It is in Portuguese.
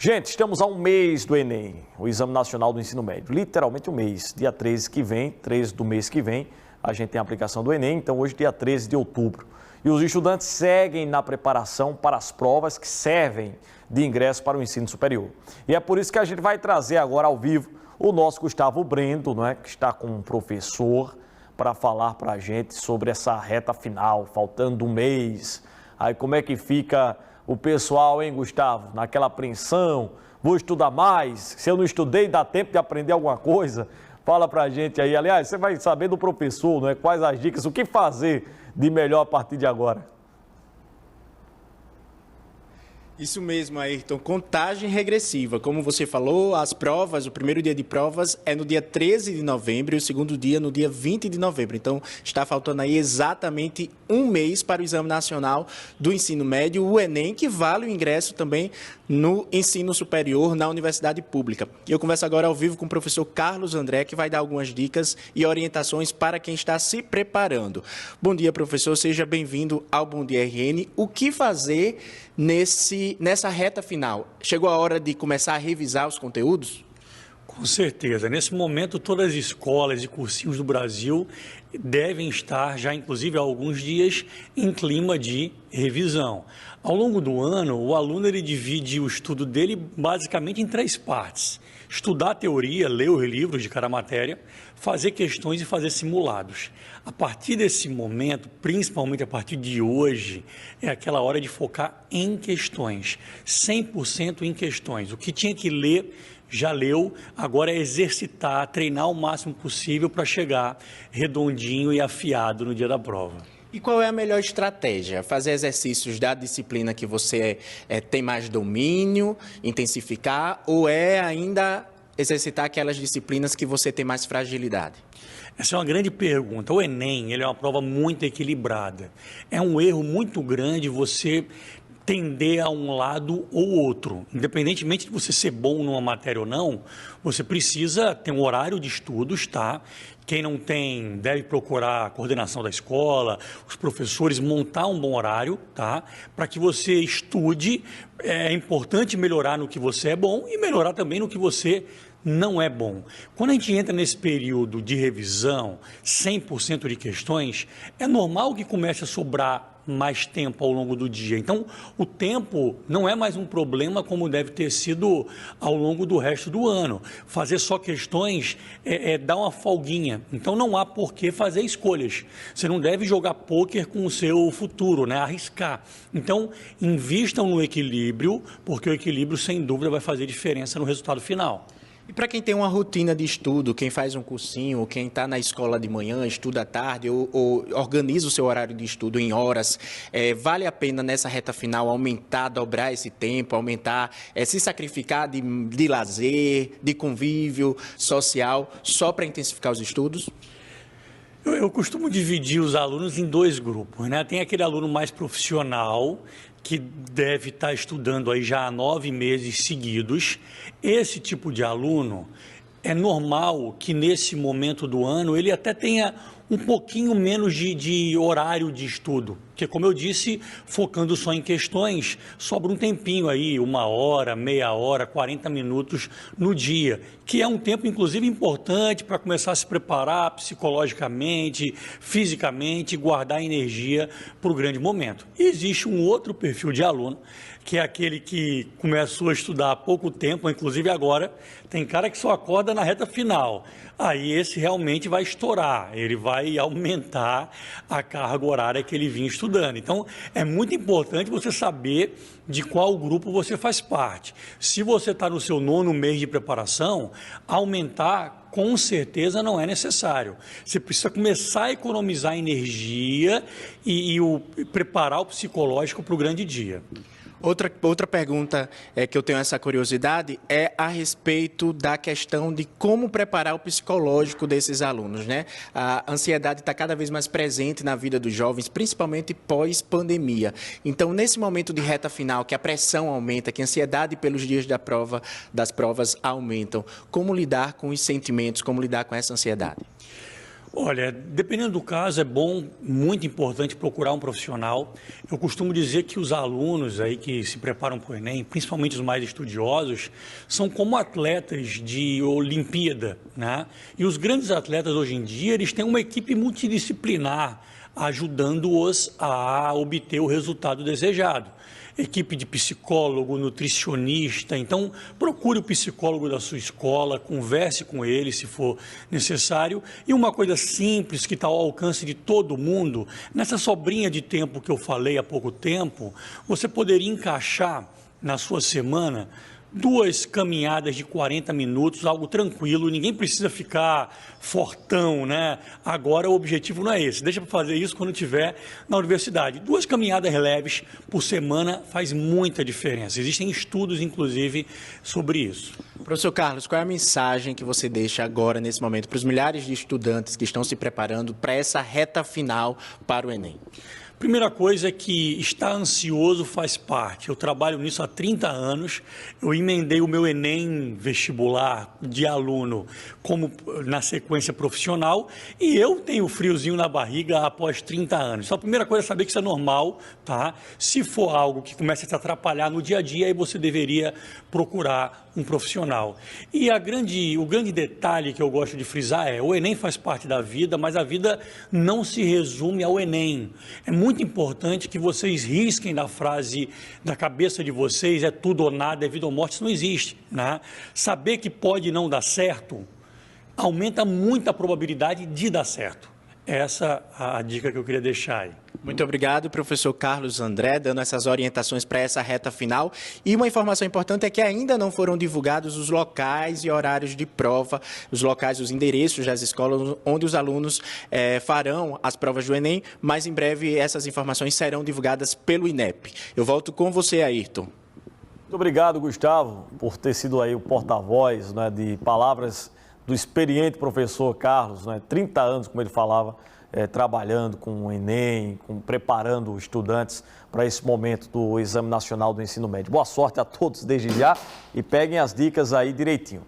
Gente, estamos a um mês do Enem, o Exame Nacional do Ensino Médio. Literalmente um mês. Dia 13 que vem, 13 do mês que vem, a gente tem a aplicação do Enem. Então, hoje, dia 13 de outubro. E os estudantes seguem na preparação para as provas que servem de ingresso para o ensino superior. E é por isso que a gente vai trazer agora ao vivo o nosso Gustavo Brendo, que está com um professor, para falar para a gente sobre essa reta final, faltando um mês. Aí como é que fica o pessoal, hein, Gustavo? Naquela apreensão, vou estudar mais, se eu não estudei, dá tempo de aprender alguma coisa? Fala para a gente aí. Aliás, você vai saber do professor, quais as dicas, o que fazer de melhor a partir de agora. Isso mesmo, Ayrton, contagem regressiva. Como você falou, as provas, o primeiro dia de provas é no dia 13 de novembro e o segundo dia no dia 20 de novembro. Então, está faltando aí exatamente um mês para o Exame Nacional do Ensino Médio, o Enem, que vale o ingresso também no ensino superior na universidade pública. E eu converso agora ao vivo com o professor Carlos André, que vai dar algumas dicas e orientações para quem está se preparando. Bom dia, professor, seja bem-vindo ao Bom Dia RN. O que fazer nessa reta final? Chegou a hora de começar a revisar os conteúdos? Com certeza. Nesse momento, todas as escolas e cursinhos do Brasil devem estar já, inclusive, há alguns dias, em clima de revisão. Ao longo do ano, o aluno ele divide o estudo dele basicamente em 3 partes. Estudar a teoria, ler os livros de cada matéria, fazer questões e fazer simulados. A partir desse momento, principalmente a partir de hoje, é aquela hora de focar em questões, 100% em questões. O que tinha que ler, já leu, agora é exercitar, treinar o máximo possível para chegar redondinho e afiado no dia da prova. E qual é a melhor estratégia? Fazer exercícios da disciplina que você tem mais domínio, intensificar, ou é ainda exercitar aquelas disciplinas que você tem mais fragilidade? Essa é uma grande pergunta. O Enem ele é uma prova muito equilibrada. É um erro muito grande você tender a um lado ou outro. Independentemente de você ser bom numa matéria ou não, você precisa ter um horário de estudos, tá? Quem não tem, deve procurar a coordenação da escola, os professores, montar um bom horário, tá? Para que você estude. É importante melhorar no que você é bom e melhorar também no que você não é bom. Quando a gente entra nesse período de revisão, 100% de questões, é normal que comece a sobrar mais tempo ao longo do dia. Então, o tempo não é mais um problema como deve ter sido ao longo do resto do ano. Fazer só questões dar uma folguinha. Então, não há por que fazer escolhas. Você não deve jogar pôquer com o seu futuro, arriscar. Então, invistam no equilíbrio, porque o equilíbrio, sem dúvida, vai fazer diferença no resultado final. E para quem tem uma rotina de estudo, quem faz um cursinho, quem está na escola de manhã, estuda à tarde ou organiza o seu horário de estudo em horas, vale a pena nessa reta final aumentar, dobrar esse tempo, aumentar, se sacrificar de lazer, de convívio social, só para intensificar os estudos? Eu costumo dividir os alunos em 2 grupos, Tem aquele aluno mais profissional, que deve estar estudando aí já há 9 meses seguidos. Esse tipo de aluno, é normal que nesse momento do ano ele até tenha um pouquinho menos de horário de estudo, porque, como eu disse, focando só em questões, sobra um tempinho aí, 1 hora, meia hora, 40 minutos no dia, que é um tempo, inclusive, importante para começar a se preparar psicologicamente, fisicamente, guardar energia para o grande momento. E existe um outro perfil de aluno, que é aquele que começou a estudar há pouco tempo, inclusive agora, tem cara que só acorda na reta final. Aí esse realmente vai estourar, ele vai aumentar a carga horária que ele vinha estudando. Então, é muito importante você saber de qual grupo você faz parte. Se você está no seu 9º mês de preparação, aumentar com certeza não é necessário. Você precisa começar a economizar energia e preparar o psicológico para o grande dia. Outra pergunta que eu tenho essa curiosidade é a respeito da questão de como preparar o psicológico desses alunos, A ansiedade está cada vez mais presente na vida dos jovens, principalmente pós-pandemia. Então, nesse momento de reta final, que a pressão aumenta, que a ansiedade pelos dias das provas aumentam, como lidar com os sentimentos, como lidar com essa ansiedade? Olha, dependendo do caso, é bom, muito importante procurar um profissional. Eu costumo dizer que os alunos aí que se preparam para o Enem, principalmente os mais estudiosos, são como atletas de Olimpíada, né? E os grandes atletas hoje em dia, eles têm uma equipe multidisciplinar ajudando-os a obter o resultado desejado. Equipe de psicólogo, nutricionista. Então, procure o psicólogo da sua escola, converse com ele se for necessário. E uma coisa simples que está ao alcance de todo mundo, nessa sobrinha de tempo que eu falei há pouco tempo, você poderia encaixar na sua semana 2 caminhadas de 40 minutos, algo tranquilo, ninguém precisa ficar fortão, né? Agora o objetivo não é esse, deixa para fazer isso quando estiver na universidade. 2 caminhadas leves por semana faz muita diferença, existem estudos, inclusive, sobre isso. Professor Carlos, qual é a mensagem que você deixa agora, nesse momento, para os milhares de estudantes que estão se preparando para essa reta final para o Enem? Primeira coisa é que estar ansioso faz parte. Eu trabalho nisso há 30 anos, eu emendei o meu Enem vestibular de aluno como na sequência profissional e eu tenho friozinho na barriga após 30 anos. Então a primeira coisa é saber que isso é normal, tá? Se for algo que começa a te atrapalhar no dia a dia, aí você deveria procurar um profissional. E o grande detalhe que eu gosto de frisar é, o Enem faz parte da vida, mas a vida não se resume ao Enem. É muito importante que vocês risquem da frase da cabeça de vocês, é tudo ou nada, é vida ou morte, isso não existe, né? Saber que pode não dar certo aumenta muito a probabilidade de dar certo. Essa é a dica que eu queria deixar aí. Muito obrigado, professor Carlos André, dando essas orientações para essa reta final. E uma informação importante é que ainda não foram divulgados os locais e horários de prova, os locais, os endereços das escolas onde os alunos farão as provas do Enem, mas em breve essas informações serão divulgadas pelo INEP. Eu volto com você, Ayrton. Muito obrigado, Gustavo, por ter sido aí o porta-voz, né, de palavras do experiente professor Carlos, né, 30 anos, como ele falava, trabalhando com o Enem, preparando estudantes para esse momento do Exame Nacional do Ensino Médio. Boa sorte a todos desde já e peguem as dicas aí direitinho.